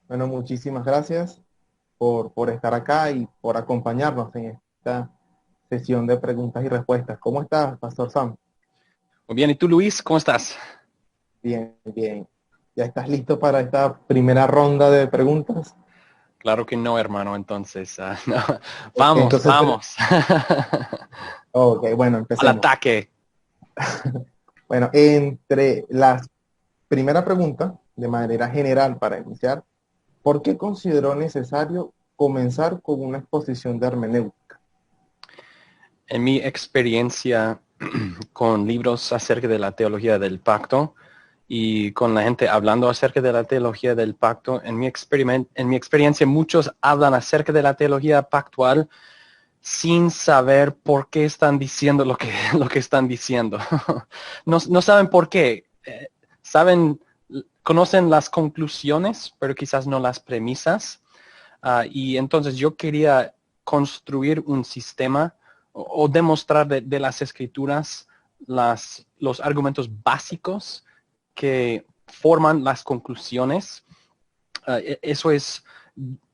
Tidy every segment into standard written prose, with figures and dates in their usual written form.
Bueno, muchísimas gracias por estar acá y por acompañarnos en esta sesión de preguntas y respuestas. ¿Cómo estás, Pastor Sam? Muy bien, ¿y tú, Luis? ¿Cómo estás? Bien, bien. ¿Ya estás listo para esta primera ronda de preguntas? Claro que no, hermano, entonces, no. Vamos, Entonces, vamos. ok, bueno, Al empecemos. ataque. Bueno, entre las primera pregunta, de manera general para iniciar, ¿por qué consideró necesario comenzar con una exposición de hermenéutica? En mi experiencia con libros acerca de la teología del pacto y con la gente hablando acerca de la teología del pacto, en mi experiencia muchos hablan acerca de la teología pactual sin saber por qué están diciendo lo que están diciendo. No saben por qué. Saben, conocen las conclusiones, pero quizás no las premisas. Y entonces yo quería construir un sistema o demostrar de las escrituras los argumentos básicos que forman las conclusiones. Eso es,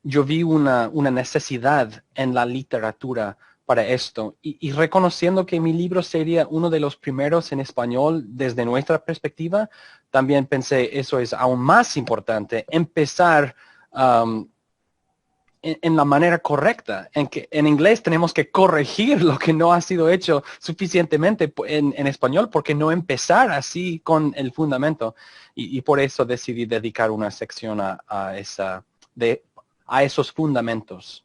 yo vi una necesidad en la literatura para esto y reconociendo que mi libro sería uno de los primeros en español desde nuestra perspectiva, también pensé eso es aún más importante, empezar um, en la manera correcta, en que en inglés tenemos que corregir lo que no ha sido hecho suficientemente en español, porque no empezar así con el fundamento. Y por eso decidí dedicar una sección a esos fundamentos.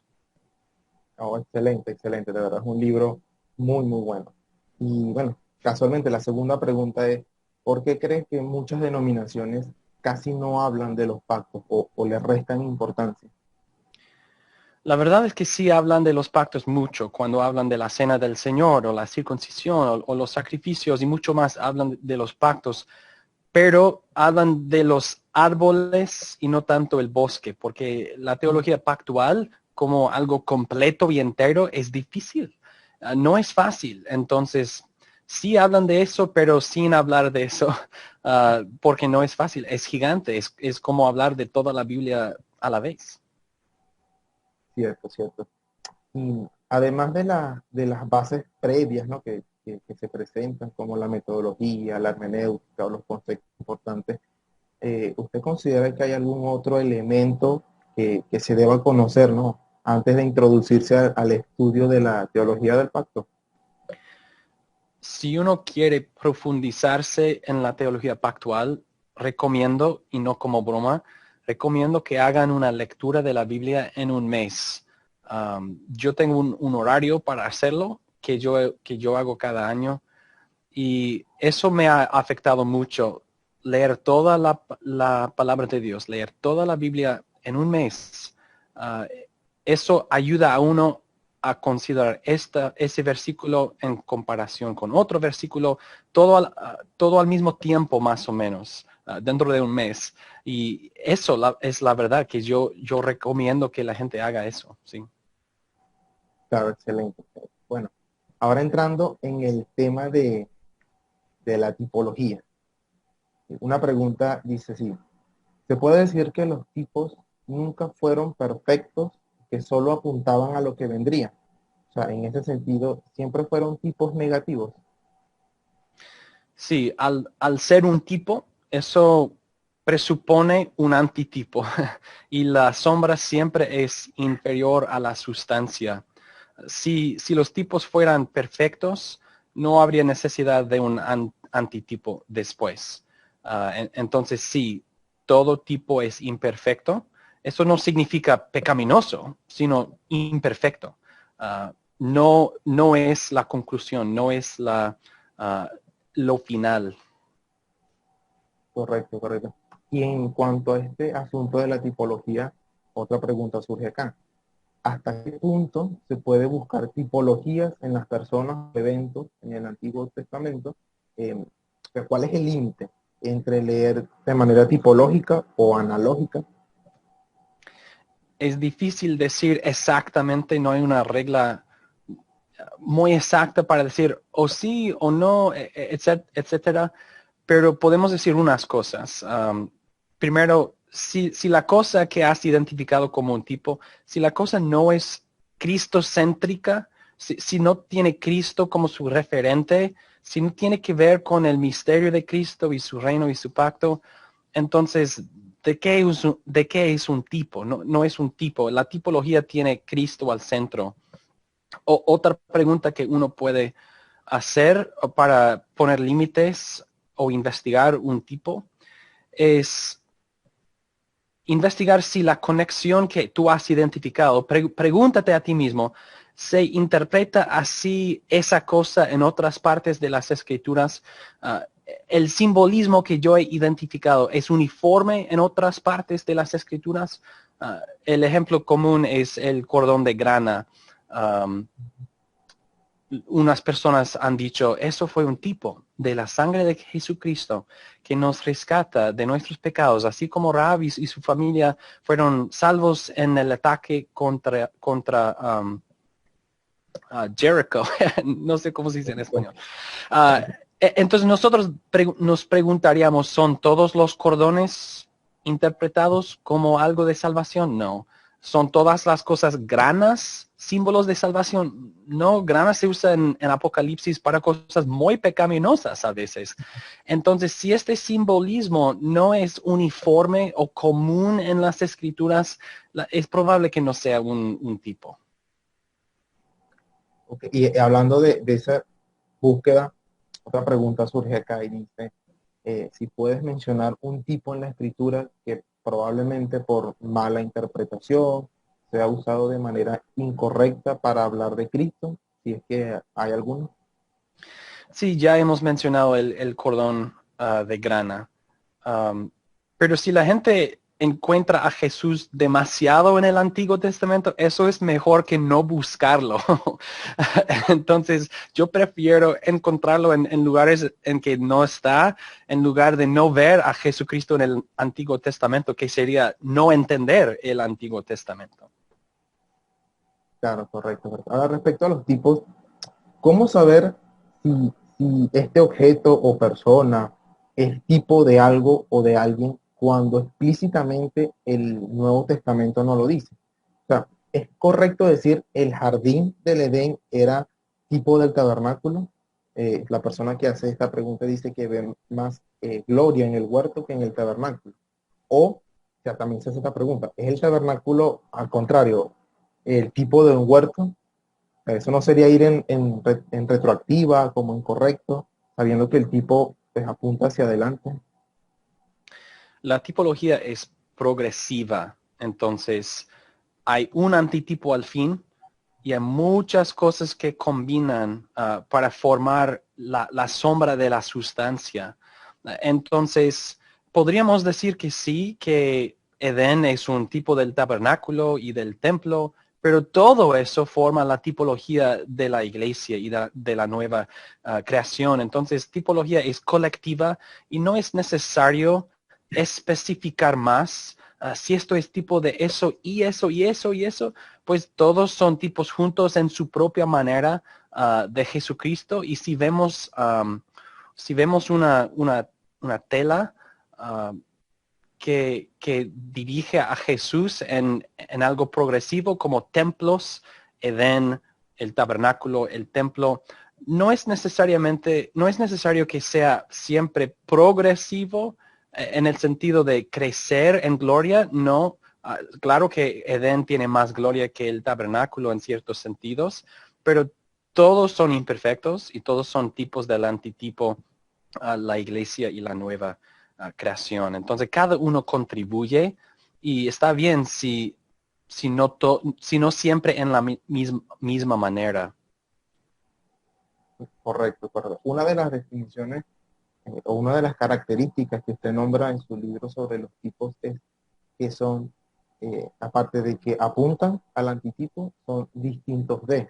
Oh, excelente, excelente, de verdad es un libro muy, muy bueno. Y bueno, casualmente la segunda pregunta es, ¿por qué crees que muchas denominaciones casi no hablan de los pactos o le restan importancia? La verdad es que sí hablan de los pactos mucho, cuando hablan de la cena del Señor o la circuncisión o los sacrificios y mucho más hablan de los pactos, pero hablan de los árboles y no tanto el bosque, porque la teología pactual como algo completo y entero es difícil. No es fácil. Entonces, sí hablan de eso, pero sin hablar de eso, porque no es fácil. Es gigante. Es como hablar de toda la Biblia a la vez. Cierto, cierto. Y además de las bases previas, ¿no? que se presentan, como la metodología, la hermenéutica o los conceptos importantes, ¿usted considera que hay algún otro elemento que se deba conocer, ¿no? antes de introducirse al estudio de la teología del pacto? Si uno quiere profundizarse en la teología pactual, recomiendo, y no como broma, recomiendo que hagan una lectura de la Biblia en un mes. Yo tengo un horario para hacerlo que yo hago cada año y eso me ha afectado mucho. Leer toda la palabra de Dios, leer toda la Biblia en un mes, uh, eso ayuda a uno a considerar ese versículo en comparación con otro versículo, todo al mismo tiempo más o menos, dentro de un mes. Y eso es la verdad que yo recomiendo que la gente haga eso, ¿sí? Claro, excelente. Bueno, ahora entrando en el tema de la tipología. Una pregunta dice así, ¿se puede decir que los tipos nunca fueron perfectos, que solo apuntaban a lo que vendría? O sea, en ese sentido, siempre fueron tipos negativos. Sí, al ser un tipo, eso presupone un antitipo y la sombra siempre es inferior a la sustancia. Si los tipos fueran perfectos, no habría necesidad de un antitipo después. Entonces, sí, todo tipo es imperfecto. Eso no significa pecaminoso, sino imperfecto. No es la conclusión, no es ah, lo final. Correcto, correcto. Y en cuanto a este asunto de la tipología, otra pregunta surge acá. ¿Hasta qué punto se puede buscar tipologías en las personas, eventos en el Antiguo Testamento? Eh, ¿Cuál es el límite entre leer de manera tipológica o analógica? Es difícil decir exactamente, no hay una regla muy exacta para decir o sí o no, etcétera, pero podemos decir unas cosas. Primero, si la cosa que has identificado como un tipo, si la cosa no es cristocéntrica, si no tiene Cristo como su referente, si no tiene que ver con el misterio de Cristo y su reino y su pacto, entonces, ¿de qué es un tipo? No, no es un tipo. La tipología tiene Cristo al centro. Otra pregunta que uno puede hacer para poner límites o investigar un tipo es investigar si la conexión que tú has identificado, pregúntate a ti mismo, ¿se interpreta así esa cosa en otras partes de las escrituras? ¿El simbolismo que yo he identificado es uniforme en otras partes de las escrituras? El ejemplo común es el cordón de grana. Um, unas personas han dicho, eso fue un tipo de la sangre de Jesucristo que nos rescata de nuestros pecados, así como Rahab y su familia fueron salvos en el ataque contra Jericho. No sé cómo se dice en español. Entonces nosotros nos preguntaríamos, ¿son todos los cordones interpretados como algo de salvación? No. ¿Son todas las cosas granas símbolos de salvación? No, granas se usa en Apocalipsis para cosas muy pecaminosas a veces. Entonces, si este simbolismo no es uniforme o común en las escrituras, es probable que no sea un tipo. Okay. Y hablando de esa búsqueda, otra pregunta surge acá y dice, si puedes mencionar un tipo en la escritura que probablemente por mala interpretación sea usado de manera incorrecta para hablar de Cristo, si es que hay alguno. Sí, ya hemos mencionado el cordón de grana. Um, pero si la gente encuentra a Jesús demasiado en el Antiguo Testamento, eso es mejor que no buscarlo. Entonces, yo prefiero encontrarlo en lugares en que no está, en lugar de no ver a Jesucristo en el Antiguo Testamento, que sería no entender el Antiguo Testamento. Claro, correcto, correcto. Ahora, respecto a los tipos, ¿cómo saber si este objeto o persona es tipo de algo o de alguien cuando explícitamente el Nuevo Testamento no lo dice? O sea, ¿es correcto decir el jardín del Edén era tipo del tabernáculo? La persona que hace esta pregunta dice que ve más gloria en el huerto que en el tabernáculo. O sea, también se hace esta pregunta, ¿es el tabernáculo, al contrario, el tipo de un huerto? Eso no sería ir en retroactiva, como incorrecto, sabiendo que el tipo pues, apunta hacia adelante. La tipología es progresiva, entonces hay un antitipo al fin y hay muchas cosas que combinan para formar la sombra de la sustancia. Entonces, podríamos decir que sí, que Edén es un tipo del tabernáculo y del templo, pero todo eso forma la tipología de la iglesia y de la nueva creación. Entonces, tipología es colectiva y no es necesario especificar más. Si esto es tipo de eso y eso y eso y eso, pues todos son tipos juntos en su propia manera de Jesucristo. Y si vemos una tela que dirige a Jesús en algo progresivo como templos, Edén, el tabernáculo, el templo, no es necesario que sea siempre progresivo en el sentido de crecer en gloria, no. Claro que Edén tiene más gloria que el tabernáculo en ciertos sentidos, pero todos son imperfectos y todos son tipos del antitipo a la iglesia y la nueva creación. Entonces, cada uno contribuye y está bien si no siempre en la misma manera. Correcto, correcto. Una de las definiciones o una de las características que usted nombra en su libro sobre los tipos es que son, aparte de que apuntan al antitipo, son distintos de.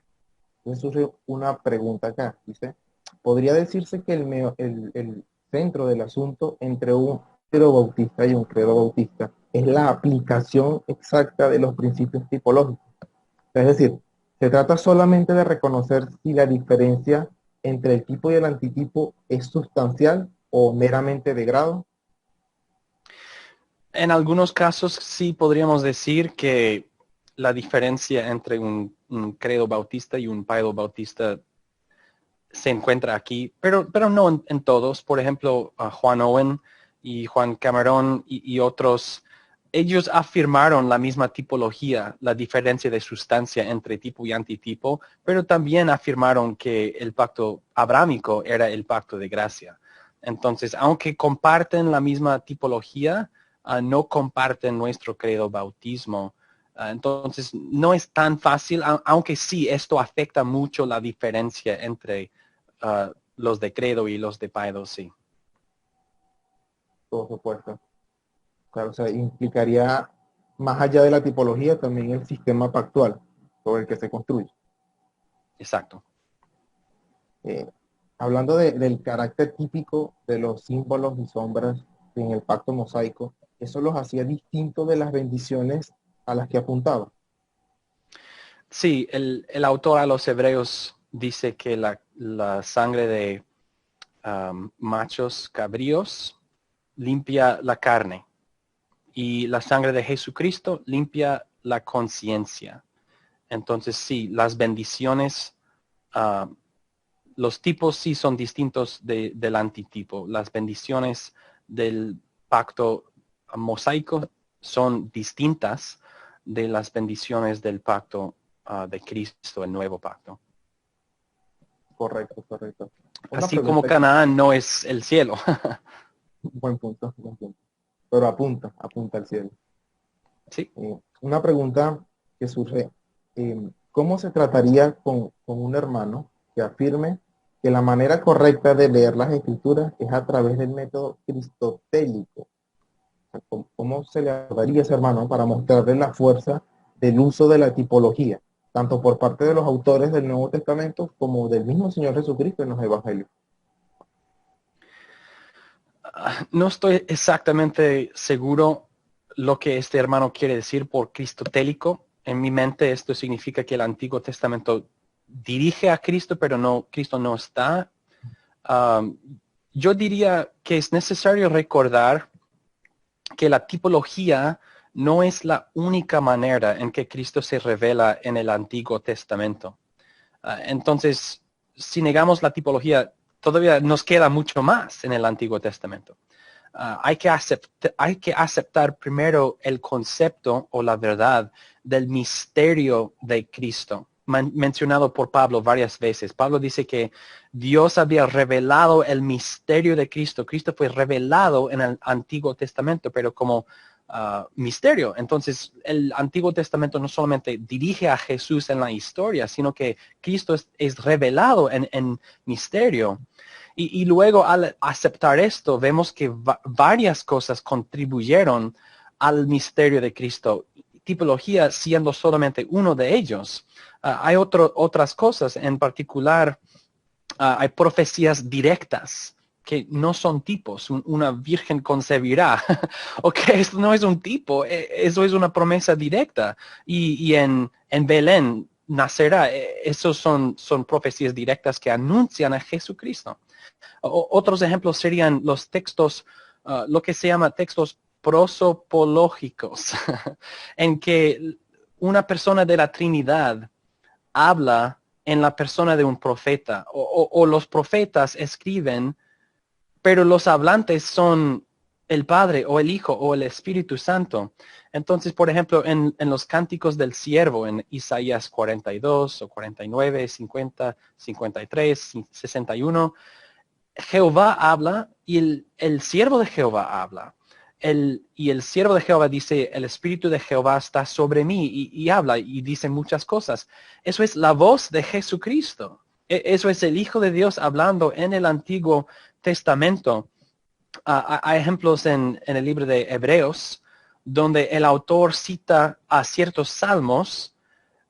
Entonces surge una pregunta acá. Dice, ¿podría decirse que el centro del asunto entre un credo bautista y un credo bautista es la aplicación exacta de los principios tipológicos? Es decir, se trata solamente de reconocer si la diferencia entre el tipo y el antitipo es sustancial o meramente de grado. En algunos casos sí podríamos decir que la diferencia entre un credo bautista y un paido bautista se encuentra aquí, pero no en todos. Por ejemplo, Juan Owen y Juan Cameron y otros, ellos afirmaron la misma tipología, la diferencia de sustancia entre tipo y antitipo, pero también afirmaron que el pacto abrámico era el pacto de gracia. Entonces, aunque comparten la misma tipología, no comparten nuestro credo bautismo. Entonces, no es tan fácil, aunque sí, esto afecta mucho la diferencia entre los de credo y los de paido, sí. Por supuesto. Claro, o sea, implicaría, más allá de la tipología, también el sistema pactual sobre el que se construye. Exacto. Eh, Hablando del carácter típico de los símbolos y sombras en el pacto mosaico, eso los hacía distintos de las bendiciones a las que apuntaba. Sí, el autor a los hebreos dice que la sangre de machos cabríos limpia la carne y la sangre de Jesucristo limpia la conciencia. Entonces sí, las bendiciones, ah, los tipos sí son distintos del antitipo. Las bendiciones del pacto mosaico son distintas de las bendiciones del pacto de Cristo, el nuevo pacto. Correcto, correcto. Una Así como pregunta aquí, Canaán no es el cielo. buen punto, buen punto. Pero apunta al cielo. Sí. Una pregunta que surge, ¿cómo se trataría con un hermano que afirme que la manera correcta de leer las escrituras es a través del método cristotélico? O sea, ¿cómo se le daría a ese hermano para mostrarle la fuerza del uso de la tipología, tanto por parte de los autores del Nuevo Testamento como del mismo Señor Jesucristo en los Evangelios? No estoy exactamente seguro lo que este hermano quiere decir por cristotélico. En mi mente esto significa que el Antiguo Testamento dirige a Cristo, pero no, Cristo no está. Um, yo diría que es necesario recordar que la tipología no es la única manera en que Cristo se revela en el Antiguo Testamento. Entonces, si negamos la tipología, todavía nos queda mucho más en el Antiguo Testamento. Hay que aceptar primero el concepto o la verdad del misterio de Cristo, mencionado por Pablo varias veces. Pablo dice que Dios había revelado el misterio de Cristo. Cristo fue revelado en el Antiguo Testamento, pero como misterio. Entonces, el Antiguo Testamento no solamente dirige a Jesús en la historia, sino que Cristo es revelado en misterio. Y luego al aceptar esto, vemos que varias cosas contribuyeron al misterio de Cristo, tipología siendo solamente uno de ellos. Hay otras cosas, en particular, hay profecías directas que no son tipos. Una virgen concebirá. Ok, esto no es un tipo, eso es una promesa directa. Y en Belén nacerá. Esos son profecías directas que anuncian a Jesucristo. Otros ejemplos serían los textos, lo que se llama textos prosopológicos, en que una persona de la Trinidad habla en la persona de un profeta, o los profetas escriben, pero los hablantes son el Padre o el Hijo o el Espíritu Santo. Entonces, por ejemplo, en los cánticos del siervo, en Isaías 42 o 49, 50, 53, 61, Jehová habla y el siervo de Jehová habla. Y el siervo de Jehová dice, el Espíritu de Jehová está sobre mí y habla y dice muchas cosas. Eso es la voz de Jesucristo. Eso es el Hijo de Dios hablando en el Antiguo Testamento. Hay ejemplos en el libro de Hebreos donde el autor cita a ciertos salmos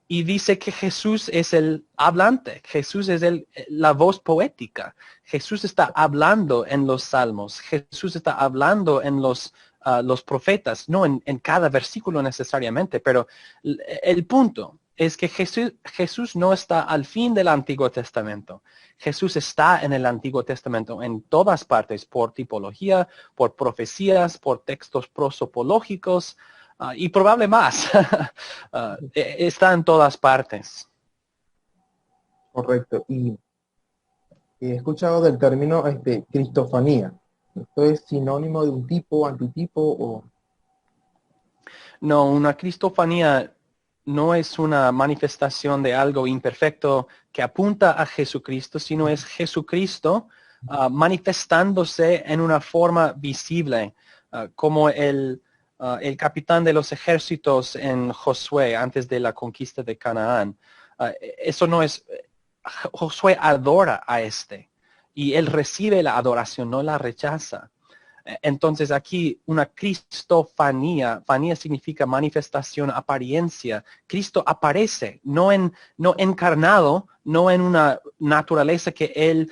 y dice que Jesús es el hablante, Jesús es la voz poética. Jesús está hablando en los salmos, Jesús está hablando en los profetas, no en cada versículo necesariamente, pero el punto es que Jesús no está al fin del Antiguo Testamento. Jesús está en el Antiguo Testamento en todas partes, por tipología, por profecías, por textos prosopológicos y probable más. Está en todas partes. Correcto. Y he escuchado del término cristofanía. ¿Esto es sinónimo de un tipo, antitipo o...? No, una cristofanía no es una manifestación de algo imperfecto que apunta a Jesucristo, sino es Jesucristo manifestándose en una forma visible, como el capitán de los ejércitos en Josué antes de la conquista de Canaán. Eso no es, Josué adora a y él recibe la adoración, no la rechaza. Entonces aquí una cristofanía, fanía significa manifestación, apariencia. Cristo aparece, no encarnado, no en una naturaleza que él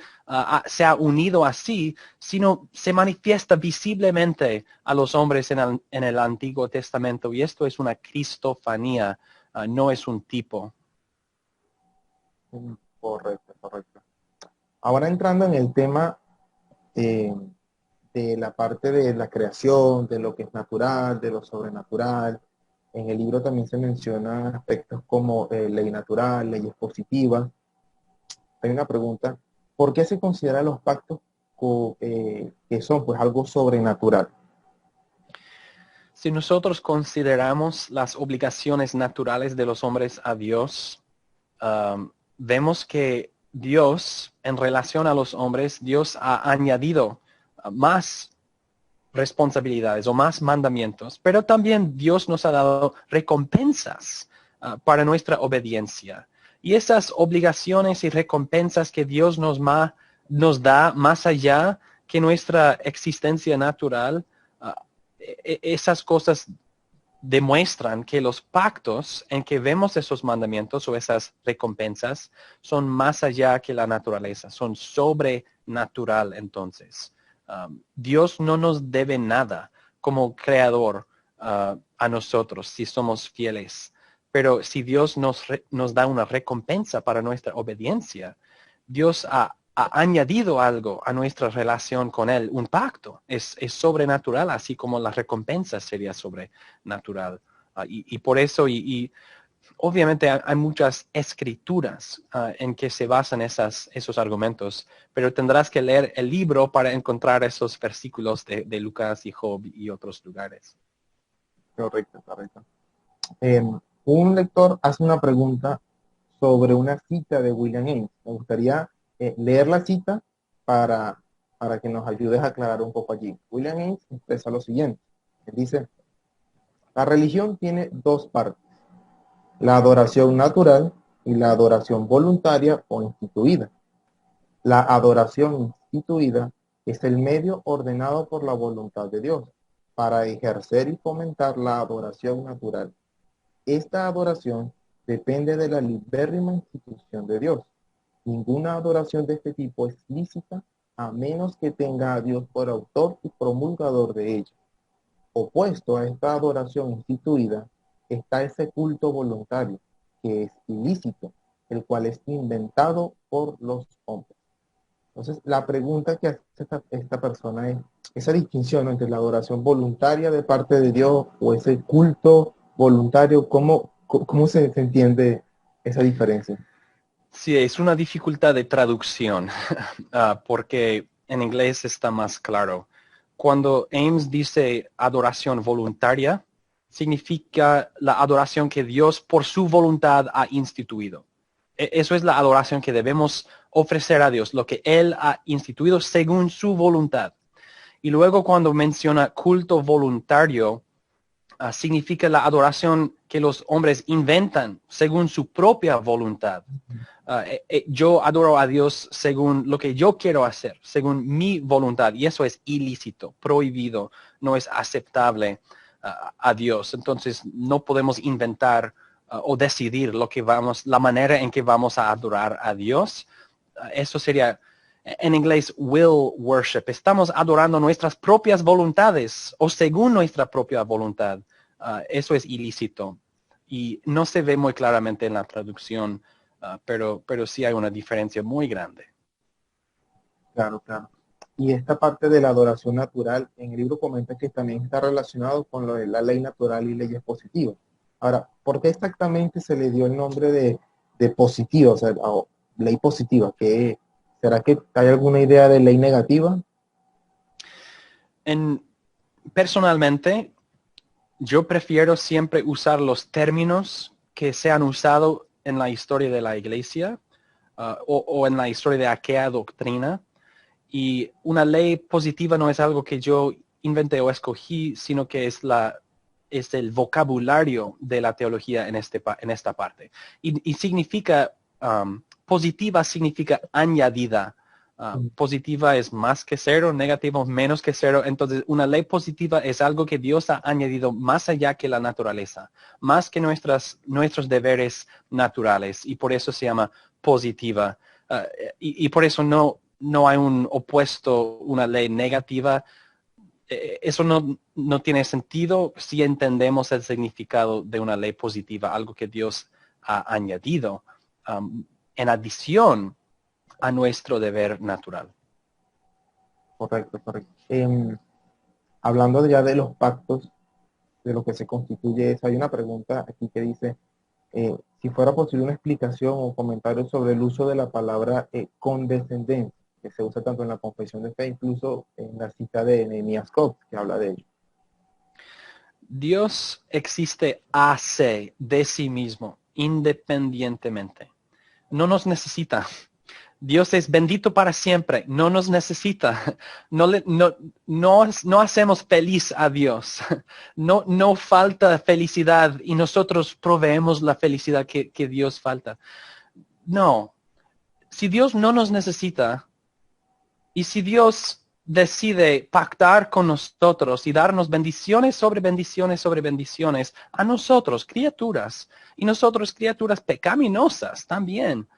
se ha unido así, sino se manifiesta visiblemente a los hombres en el Antiguo Testamento. Y esto es una cristofanía, no es un tipo. Correcto, correcto. Ahora entrando en el tema de la parte de la creación, de lo que es natural, de lo sobrenatural. En el libro también se mencionan aspectos como ley natural, leyes positivas. Hay una pregunta, ¿por qué se consideran los pactos que son pues algo sobrenatural? Si nosotros consideramos las obligaciones naturales de los hombres a Dios, vemos que Dios, en relación a los hombres, Dios ha añadido más responsabilidades o más mandamientos, pero también Dios nos ha dado recompensas para nuestra obediencia. Y esas obligaciones y recompensas que Dios nos da más allá que nuestra existencia natural, esas cosas demuestran que los pactos en que vemos esos mandamientos o esas recompensas son más allá que la naturaleza, son sobrenatural entonces. Dios no nos debe nada como creador a nosotros si somos fieles, pero si Dios nos da una recompensa para nuestra obediencia, Dios ha añadido algo a nuestra relación con Él, un pacto. Es sobrenatural, así como la recompensa sería sobrenatural. Y por eso, obviamente hay muchas escrituras en que se basan esos argumentos, pero tendrás que leer el libro para encontrar esos versículos de Lucas y Job y otros lugares. Correcto, correcto. Un lector hace una pregunta sobre una cita de William James. Me gustaría leer la cita para, para que nos ayudes a aclarar un poco allí. William James expresa lo siguiente. Él dice, la religión tiene dos partes, la adoración natural y la adoración voluntaria o instituida. La adoración instituida es el medio ordenado por la voluntad de Dios para ejercer y fomentar la adoración natural. Esta adoración depende de la libérrima institución de Dios. Ninguna adoración de este tipo es lícita a menos que tenga a Dios por autor y promulgador de ella. Opuesto a esta adoración instituida está ese culto voluntario, que es ilícito, el cual es inventado por los hombres. Entonces, la pregunta que hace esta persona es esa distinción, ¿no?, entre la adoración voluntaria de parte de Dios o ese culto voluntario, ¿cómo se entiende esa diferencia? Sí, es una dificultad de traducción, porque en inglés está más claro. Cuando Ames dice adoración voluntaria, significa la adoración que Dios por su voluntad ha instituido. Eso es la adoración que debemos ofrecer a Dios, lo que Él ha instituido según su voluntad. Y luego cuando menciona culto voluntario, significa la adoración que los hombres inventan según su propia voluntad. Yo adoro a Dios según lo que yo quiero hacer, según mi voluntad, y eso es ilícito, prohibido, no es aceptable a Dios. Entonces no podemos inventar o decidir la manera en que vamos a adorar a Dios. Eso sería en inglés will worship. Estamos adorando nuestras propias voluntades o según nuestra propia voluntad. Eso es ilícito. Y no se ve muy claramente en la traducción, pero sí hay una diferencia muy grande. Claro, claro. Y esta parte de la adoración natural, en el libro comenta que también está relacionado con lo de la ley natural y leyes positivas. Ahora, ¿por qué exactamente se le dio el nombre de positiva, o sea, o ley positiva? ¿Será que hay alguna idea de ley negativa? Personalmente, yo prefiero siempre usar los términos que se han usado en la historia de la iglesia o en la historia de aquella doctrina. Y una ley positiva no es algo que yo inventé o escogí, sino que es el vocabulario de la teología en esta parte. Y significa, positiva significa añadida. Positiva es más que cero, negativo menos que cero. Entonces, una ley positiva es algo que Dios ha añadido más allá que la naturaleza, más que nuestros deberes naturales. Y por eso se llama positiva. Y por eso no hay un opuesto, una ley negativa. Eso no tiene sentido si entendemos el significado de una ley positiva, algo que Dios ha añadido en adición a nuestro deber natural. Correcto, correcto. Hablando ya de los pactos, de lo que se constituye eso, hay una pregunta aquí que dice, si fuera posible una explicación o comentario sobre el uso de la palabra condescendencia, que se usa tanto en la confesión de fe, incluso en la cita de Nehemías Cox, que habla de ello. Dios existe de sí mismo, independientemente. No nos necesita. Dios es bendito para siempre, no nos necesita, no hacemos feliz a Dios, no falta felicidad y nosotros proveemos la felicidad que Dios falta. No, si Dios no nos necesita y si Dios decide pactar con nosotros y darnos bendiciones sobre bendiciones sobre bendiciones a nosotros, criaturas, y nosotros criaturas pecaminosas también,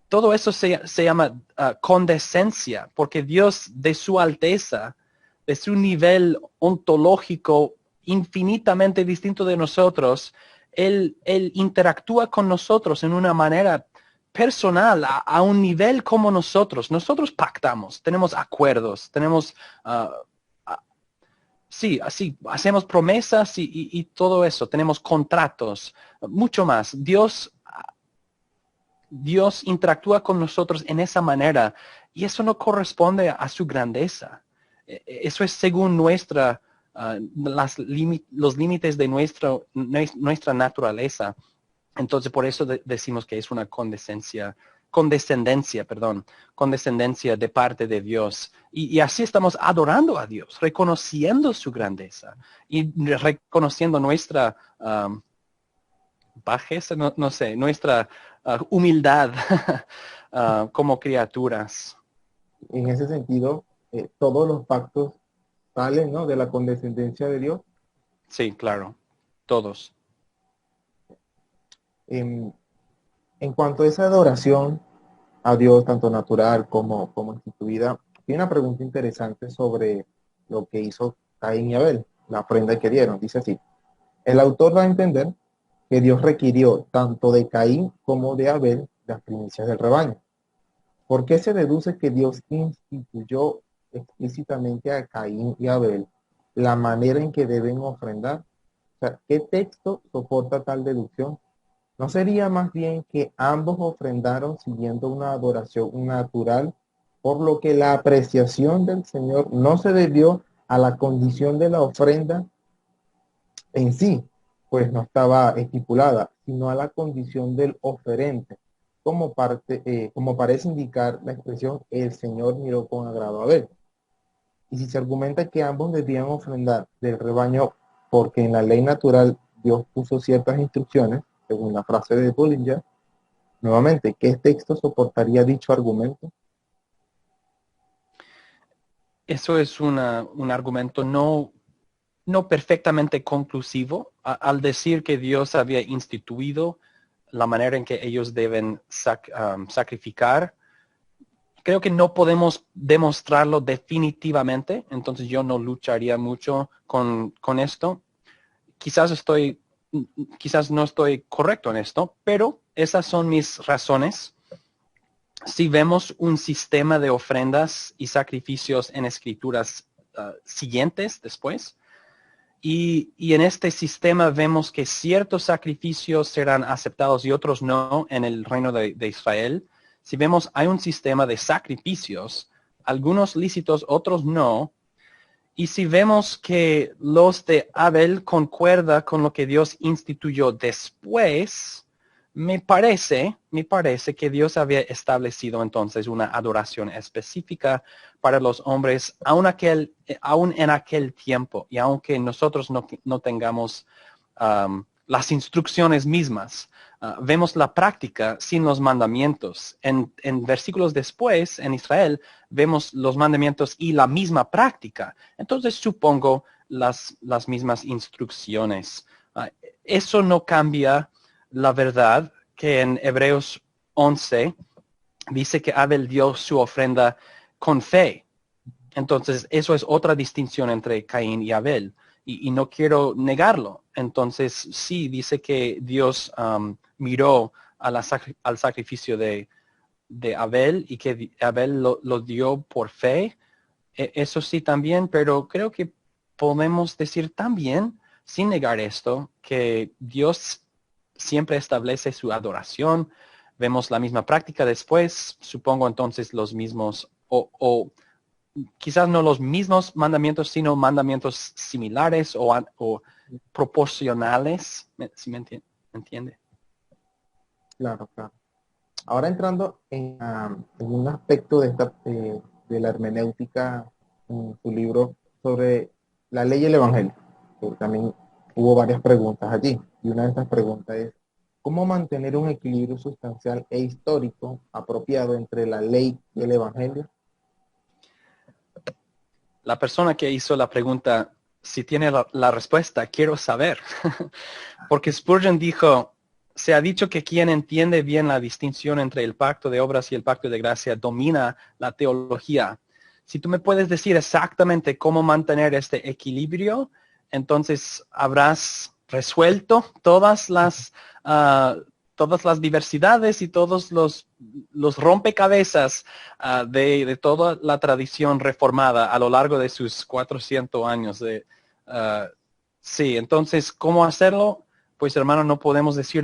todo eso se llama condescencia, porque Dios de su alteza, de su nivel ontológico infinitamente distinto de nosotros, Él interactúa con nosotros en una manera personal, a un nivel como nosotros. Nosotros pactamos, tenemos acuerdos, tenemos, sí, así, hacemos promesas y todo eso, tenemos contratos, mucho más. Dios interactúa con nosotros en esa manera y eso no corresponde a su grandeza. Eso es según los límites de nuestra naturaleza. Entonces, por eso decimos que es una condescendencia de parte de Dios. Y así estamos adorando a Dios, reconociendo su grandeza y reconociendo nuestra bajeza, no sé, nuestra humildad como criaturas. En ese sentido, todos los pactos salen, ¿no?, de la condescendencia de Dios. Sí, claro, todos. En, en cuanto a esa adoración a Dios, tanto natural como instituida, hay una pregunta interesante sobre lo que hizo Caín y Abel, la ofrenda que dieron. Dice así, el autor da a entender que Dios requirió tanto de Caín como de Abel las primicias del rebaño. ¿Por qué se deduce que Dios instituyó explícitamente a Caín y Abel la manera en que deben ofrendar? O sea, ¿qué texto soporta tal deducción? ¿No sería más bien que ambos ofrendaron siguiendo una adoración natural, por lo que la apreciación del Señor no se debió a la condición de la ofrenda en sí, pues no estaba estipulada, sino a la condición del oferente, como parece indicar la expresión, el Señor miró con agrado a Abel? Y si se argumenta que ambos debían ofrendar del rebaño porque en la ley natural Dios puso ciertas instrucciones, según la frase de Bullinger, nuevamente, ¿qué texto soportaría dicho argumento? Eso es un argumento no perfectamente conclusivo al decir que Dios había instituido la manera en que ellos deben sacrificar. Creo que no podemos demostrarlo definitivamente, entonces yo no lucharía mucho con esto. Quizás estoy quizás no estoy correcto en esto, pero esas son mis razones. Si vemos un sistema de ofrendas y sacrificios en escrituras siguientes después, y en este sistema vemos que ciertos sacrificios serán aceptados y otros no en el reino de Israel. Si vemos, hay un sistema de sacrificios, algunos lícitos, otros no. Y si vemos que los de Abel concuerda con lo que Dios instituyó después, me parece que Dios había establecido entonces una adoración específica para los hombres, aún en aquel tiempo, y aunque nosotros no tengamos las instrucciones mismas, vemos la práctica sin los mandamientos. En versículos después, en Israel, vemos los mandamientos y la misma práctica. Entonces supongo las mismas instrucciones. Eso no cambia la verdad que en Hebreos 11 dice que Abel dio su ofrenda con fe. Entonces, eso es otra distinción entre Caín y Abel. Y no quiero negarlo. Entonces, sí, dice que Dios miró al sacrificio de Abel y que Abel lo dio por fe. Eso sí también, pero creo que podemos decir también, sin negar esto, que Dios siempre establece su adoración. Vemos la misma práctica después, supongo entonces los mismos, o quizás no los mismos mandamientos, sino mandamientos similares o proporcionales. ¿Sí me entiende? Claro, claro. Ahora entrando en un aspecto de la hermenéutica en su libro sobre la ley y el evangelio, que también hubo varias preguntas allí. Y una de estas preguntas es, ¿cómo mantener un equilibrio sustancial e histórico apropiado entre la ley y el evangelio? La persona que hizo la pregunta, si tiene la respuesta, quiero saber. Porque Spurgeon dijo, se ha dicho que quien entiende bien la distinción entre el pacto de obras y el pacto de gracia domina la teología. Si tú me puedes decir exactamente cómo mantener este equilibrio, entonces habrás resuelto todas las diversidades y todos los rompecabezas de toda la tradición reformada a lo largo de sus 400 años. Sí, entonces, ¿cómo hacerlo? Pues hermano, no podemos decir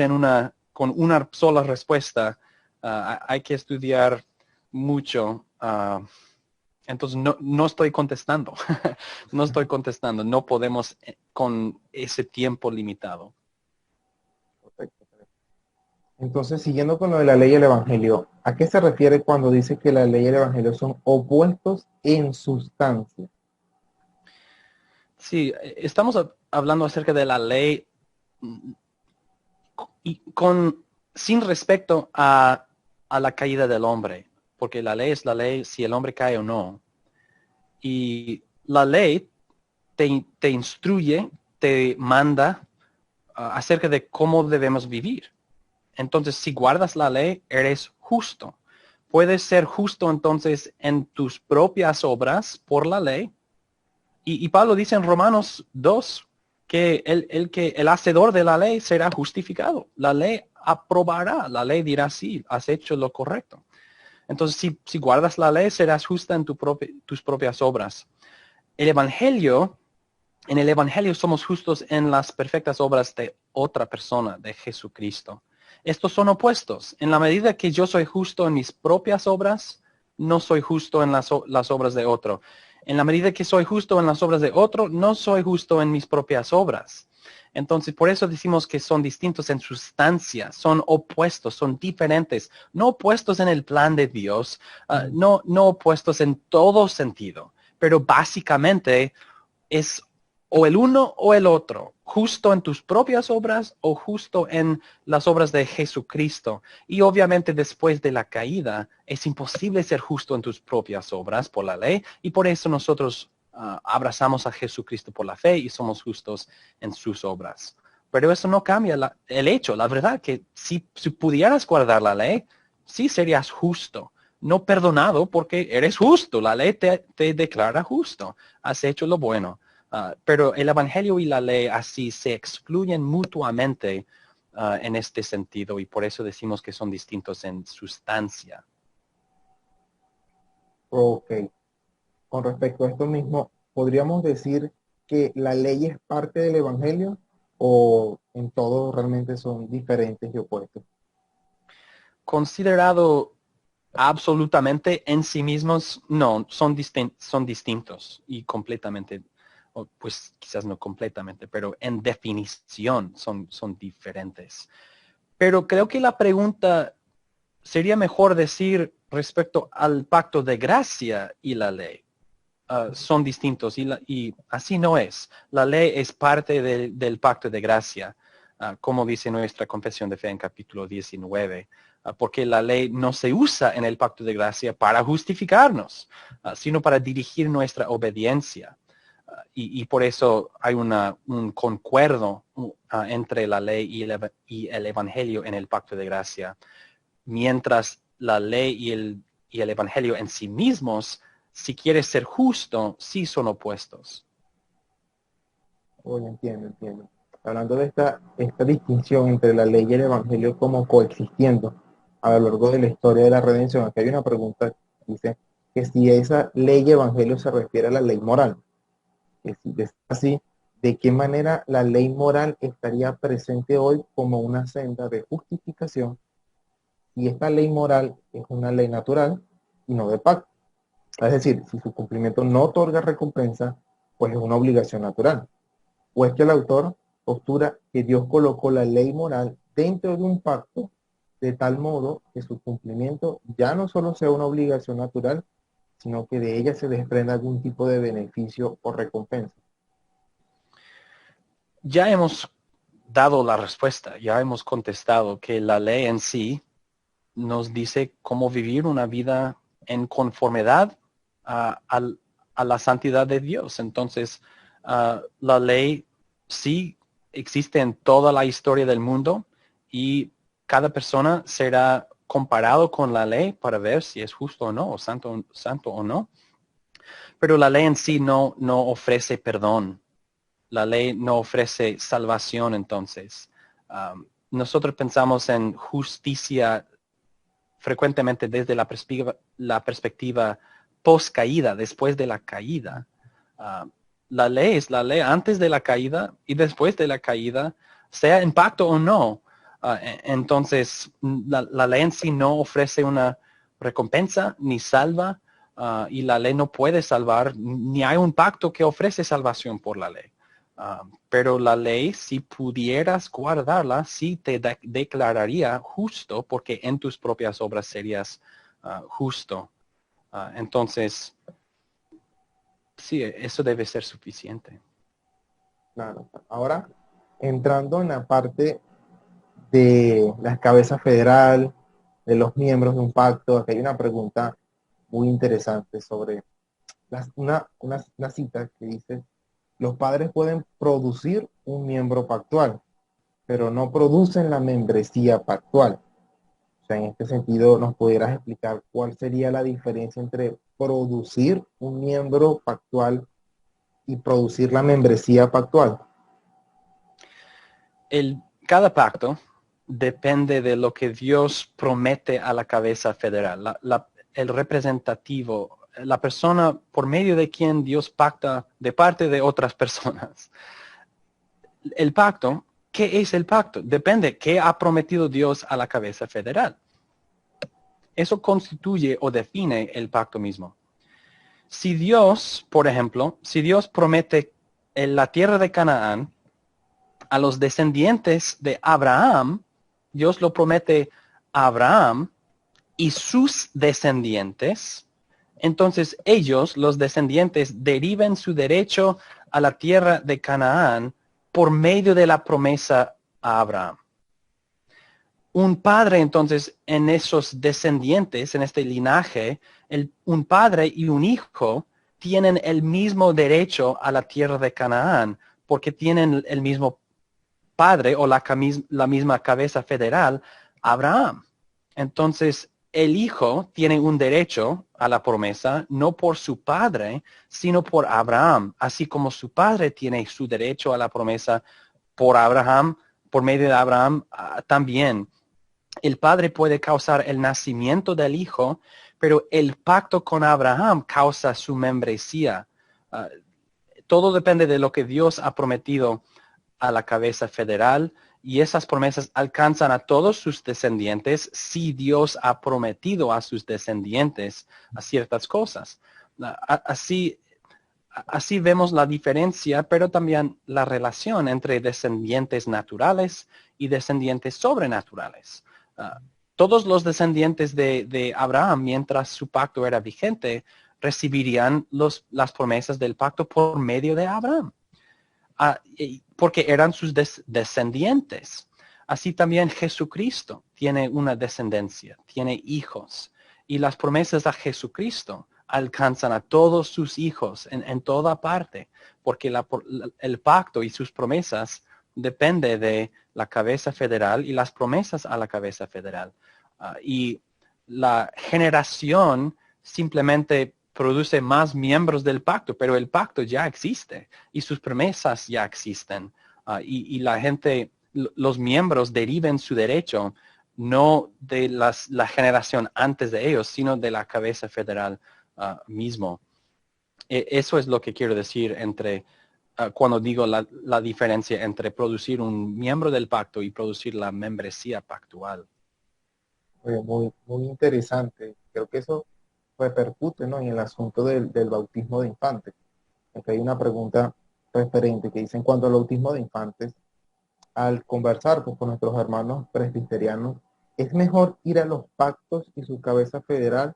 con una sola respuesta. Hay que estudiar mucho. Entonces, no estoy contestando. No estoy contestando. No podemos con ese tiempo limitado. Perfecto. Entonces, siguiendo con lo de la ley y el evangelio, ¿a qué se refiere cuando dice que la ley y el evangelio son opuestos en sustancia? Sí, estamos hablando acerca de la ley y sin respecto a la caída del hombre, porque la ley es la ley si el hombre cae o no. Y la ley te instruye, te manda acerca de cómo debemos vivir. Entonces, si guardas la ley, eres justo. Puedes ser justo entonces en tus propias obras por la ley. Y Pablo dice en Romanos 2 que el hacedor de la ley será justificado. La ley aprobará, la ley dirá sí, has hecho lo correcto. Entonces, si guardas la ley, serás justa en tus propias obras. En el Evangelio somos justos en las perfectas obras de otra persona, de Jesucristo. Estos son opuestos. En la medida que yo soy justo en mis propias obras, no soy justo en las obras de otro. En la medida que soy justo en las obras de otro, no soy justo en mis propias obras. Entonces, por eso decimos que son distintos en sustancia, son opuestos, son diferentes, no opuestos en el plan de Dios, no opuestos en todo sentido, pero básicamente es o el uno o el otro, justo en tus propias obras o justo en las obras de Jesucristo. Y obviamente después de la caída es imposible ser justo en tus propias obras por la ley y por eso nosotros abrazamos a Jesucristo por la fe y somos justos en sus obras. Pero eso no cambia el hecho, la verdad que si pudieras guardar la ley, sí serías justo. No perdonado porque eres justo, la ley te declara justo, has hecho lo bueno. Pero el Evangelio y la ley así se excluyen mutuamente en este sentido y por eso decimos que son distintos en sustancia. Ok. Con respecto a esto mismo, ¿podríamos decir que la ley es parte del Evangelio o en todo realmente son diferentes y opuestos? Considerado absolutamente en sí mismos, no, son distintos y completamente, o pues quizás no completamente, pero en definición son diferentes. Pero creo que la pregunta sería mejor decir respecto al pacto de gracia y la ley. Son distintos y así no es. La ley es parte del pacto de gracia, como dice nuestra confesión de fe en capítulo 19, porque la ley no se usa en el pacto de gracia para justificarnos, sino para dirigir nuestra obediencia. Y por eso hay un concuerdo entre la ley y el evangelio en el pacto de gracia, mientras la ley y el evangelio en sí mismos, si quieres ser justo, sí son opuestos. Oye, entiendo, entiendo. Hablando de esta distinción entre la ley y el Evangelio como coexistiendo a lo largo de la historia de la redención, aquí hay una pregunta que dice que si esa ley y Evangelio se refiere a la ley moral, que si es así, ¿de qué manera la ley moral estaría presente hoy como una senda de justificación y esta ley moral es una ley natural y no de pacto? Es decir, si su cumplimiento no otorga recompensa, pues es una obligación natural. O es que el autor postura que Dios colocó la ley moral dentro de un pacto de tal modo que su cumplimiento ya no solo sea una obligación natural, sino que de ella se desprenda algún tipo de beneficio o recompensa. Ya hemos dado la respuesta, ya hemos contestado que la ley en sí nos dice cómo vivir una vida en conformidad a la santidad de Dios. Entonces, la ley sí existe en toda la historia del mundo y cada persona será comparado con la ley para ver si es justo o no, o santo o no. Pero la ley en sí no ofrece perdón. La ley no ofrece salvación entonces. Nosotros pensamos en justicia frecuentemente desde la perspectiva post caída, después de la caída. Uh, la ley es la ley antes de la caída y después de la caída, sea en pacto o no. Entonces, la ley en sí no ofrece una recompensa ni salva y la ley no puede salvar, ni hay un pacto que ofrece salvación por la ley. Pero la ley, si pudieras guardarla, sí te declararía justo, porque en tus propias obras serías justo. Entonces, sí, eso debe ser suficiente. Claro. Ahora, entrando en la parte de la cabeza federal, de los miembros de un pacto, aquí hay una pregunta muy interesante sobre una cita que dice, los padres pueden producir un miembro pactual, pero no producen la membresía pactual. O sea, en este sentido, ¿nos pudieras explicar cuál sería la diferencia entre producir un miembro pactual y producir la membresía pactual? Cada pacto depende de lo que Dios promete a la cabeza federal. El representativo, la persona por medio de quien Dios pacta de parte de otras personas. El pacto, ¿qué es el pacto? Depende, ¿qué ha prometido Dios a la cabeza federal? Eso constituye o define el pacto mismo. Si Dios, por ejemplo, si Dios promete en la tierra de Canaán a los descendientes de Abraham, Dios lo promete a Abraham y sus descendientes, entonces ellos, los descendientes, deriven su derecho a la tierra de Canaán por medio de la promesa a Abraham. Un padre, entonces, en esos descendientes, en este linaje, un padre y un hijo tienen el mismo derecho a la tierra de Canaán, porque tienen el mismo padre o la misma cabeza federal, Abraham. Entonces, el hijo tiene un derecho a la promesa, no por su padre, sino por Abraham. Así como su padre tiene su derecho a la promesa por Abraham, por medio de Abraham, también el padre puede causar el nacimiento del hijo, pero el pacto con Abraham causa su membresía. Todo depende de lo que Dios ha prometido a la cabeza federal, y esas promesas alcanzan a todos sus descendientes si Dios ha prometido a sus descendientes a ciertas cosas. Así, así vemos la diferencia, pero también la relación entre descendientes naturales y descendientes sobrenaturales. Todos los descendientes de Abraham, mientras su pacto era vigente, recibirían las promesas del pacto por medio de Abraham. Porque eran sus descendientes. Así también Jesucristo tiene una descendencia, tiene hijos. Y las promesas a Jesucristo alcanzan a todos sus hijos en toda parte, porque el pacto y sus promesas depende de la cabeza federal y las promesas a la cabeza federal. Y la generación simplemente produce más miembros del pacto, pero el pacto ya existe y sus promesas ya existen. Y la gente, los miembros deriven su derecho no de la generación antes de ellos, sino de la cabeza federal mismo. Eso es lo que quiero decir cuando digo la diferencia entre producir un miembro del pacto y producir la membresía pactual. Oye, muy interesante. Creo que eso repercute, ¿no?, en el asunto del bautismo de infantes. Aquí hay una pregunta referente que dice, en cuanto al bautismo de infantes, al conversar, pues, con nuestros hermanos presbiterianos, ¿es mejor ir a los pactos y su cabeza federal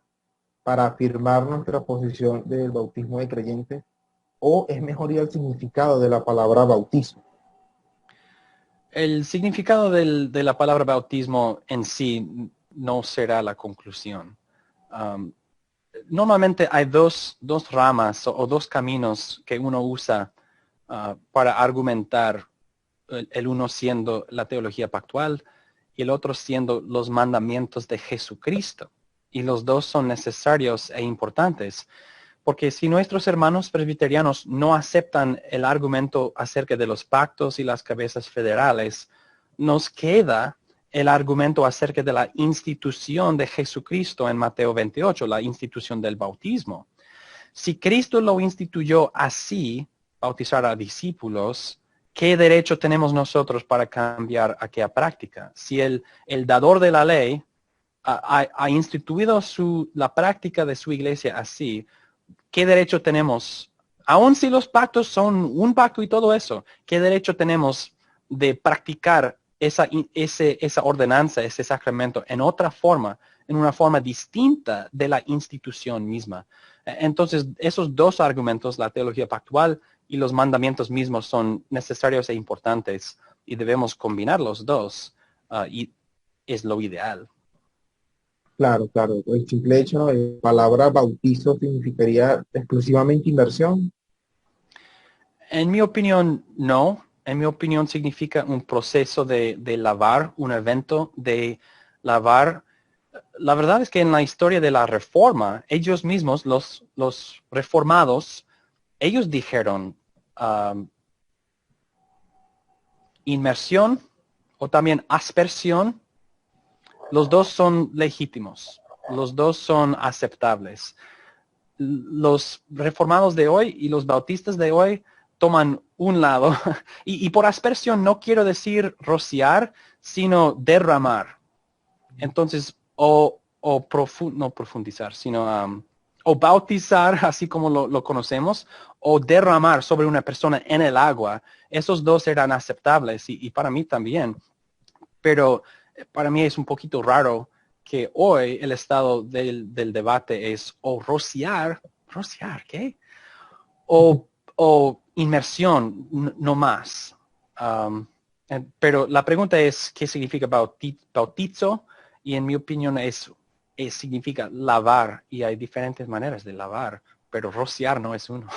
para afirmar nuestra posición del bautismo de creyentes, o es mejor ir al significado de la palabra bautismo? El significado de la palabra bautismo en sí no será la conclusión. Um, Normalmente hay dos ramas o dos caminos que uno usa para argumentar, el uno siendo la teología pactual y el otro siendo los mandamientos de Jesucristo. Y los dos son necesarios e importantes, porque si nuestros hermanos presbiterianos no aceptan el argumento acerca de los pactos y las cabezas federales, nos queda el argumento acerca de la institución de Jesucristo en Mateo 28, la institución del bautismo. Si Cristo lo instituyó así, bautizar a discípulos, ¿qué derecho tenemos nosotros para cambiar aquella práctica? Si el dador de la ley ha instituido la práctica de su iglesia así, ¿qué derecho tenemos? Aun si los pactos son un pacto y todo eso, ¿qué derecho tenemos de practicar esa ordenanza, ese sacramento en otra forma, en una forma distinta de la institución misma? Entonces, esos dos argumentos, la teología pactual y los mandamientos mismos, son necesarios e importantes y debemos combinar los dos, y es lo ideal. Claro, claro. El simple hecho, ¿no?, de la palabra bautizo significaría exclusivamente inversión. En mi opinión, no. En mi opinión significa un proceso de lavar, un evento de lavar. La verdad es que en la historia de la reforma, ellos mismos, los reformados, ellos dijeron inmersión o también aspersión. Los dos son legítimos. Los dos son aceptables. Los reformados de hoy y los bautistas de hoy toman un lado. Y por aspersión no quiero decir rociar, sino derramar. Entonces, no profundizar, sino o bautizar, así como lo conocemos, o derramar sobre una persona en el agua. Esos dos eran aceptables y para mí también. Pero para mí es un poquito raro que hoy el estado del debate es o rociar, ¿qué? O inmersión, no más. Pero la pregunta es, ¿qué significa bautizo? Y en mi opinión significa lavar, y hay diferentes maneras de lavar, pero rociar no es uno.